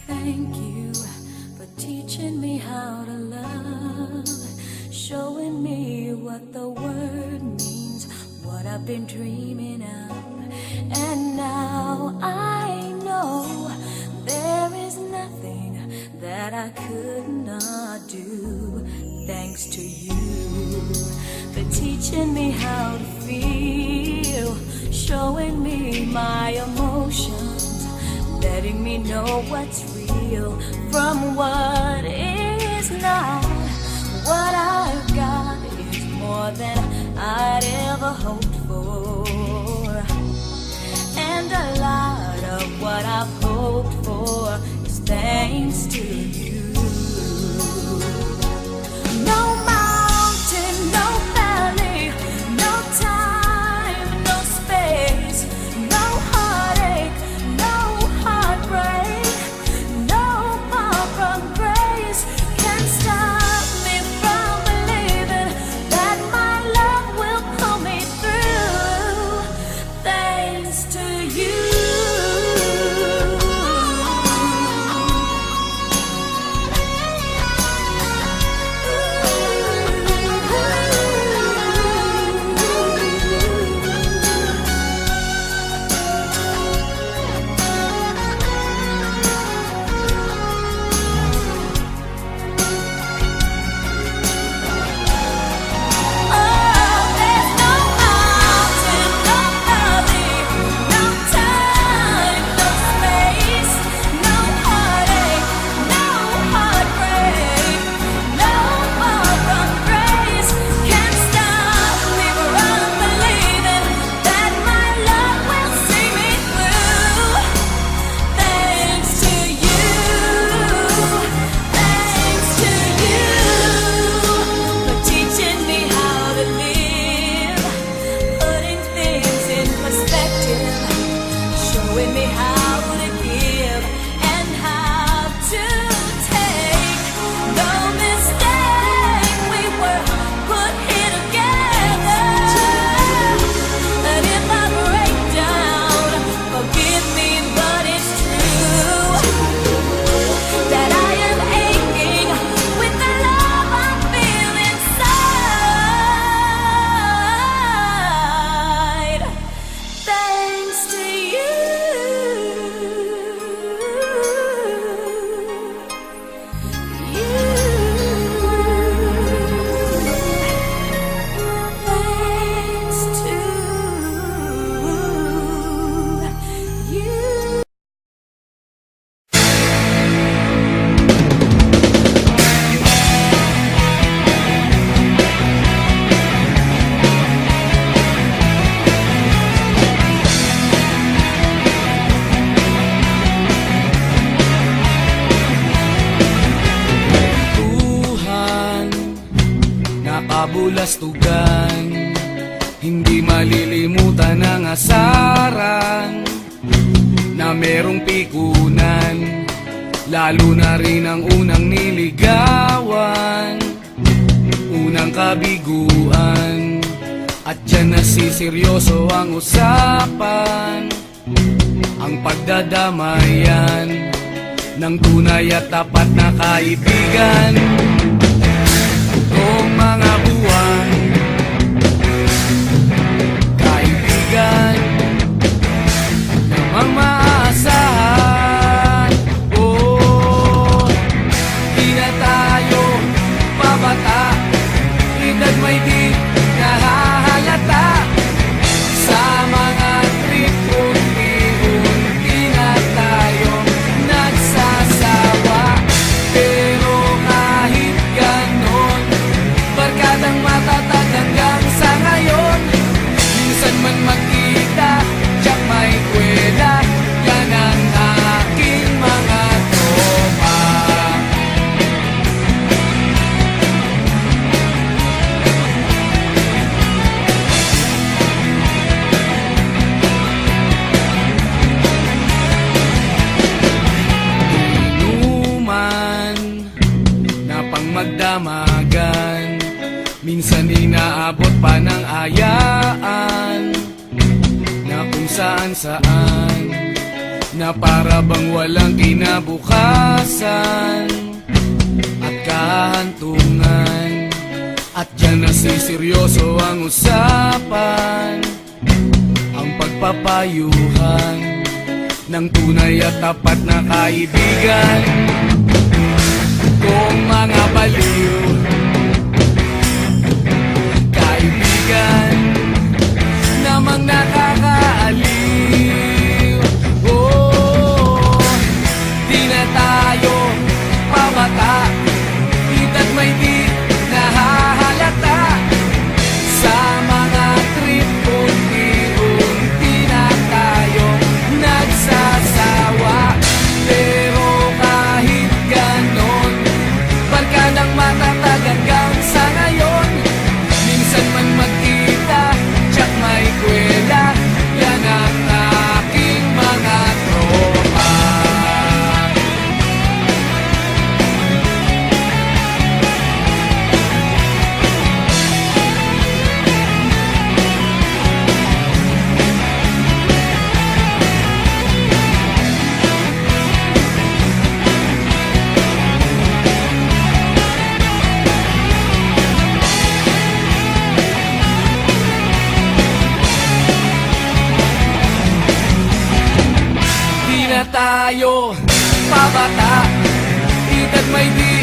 Thank you for teaching me how to love, showing me what the word means, what I've been dreaming of. And now I know there is nothing that I could not do. Thanks to you for teaching me how to feel, showing me my emotions, letting me know what's real from what is not. What I've got is more than I'd ever hoped for, and a lot of what I've hoped for is thanks to you. No mountain, no valley, no time, no space, no heartache, no heartbreak, no far from grace can stop me from believing that my love will pull me through. Thanks to you. Nakabulastugan, hindi malilimutan ang asaran na merong pikunan, lalo na rin ang unang niligawan, unang kabiguan, at dyan nasiseryoso ang usapan, ang pagdadamayan ng tunay at tapat na kaibigan. Noong mga buwan, kaibigan, namang maasahan. Oh, di na tayo pabata, edad may di nahahalata. Sa mga trip unti-unti na tayo nagsasawa. Pero kahit ganon, barkadang matatag hanggang sa ngayon. Minsan man magkita, tiyak may kwela, yan ang aking mga tropa. Inuman na pang magdamagan, minsan inaabot pa ng ayaan, na kung saan-saan na para bang walang kinabukasan at kahantungan. At dyan na seryoso ang usapan, ang pagpapayuhan ng tunay at tapat na kaibigan. Kung mga baliw, kaibigan namang nakakaaliw. Oh, di na tayo pabata, ita't may di nahahalata. Sa mga trip, unti-unti na tayo nagsasawa. Pero kahit ganon, barkadang matatag hanggang sa ngayon. Minsan man magkita, tsak may kwela, yan ang aking mga tropa. Di na tayo pabata, ita't may di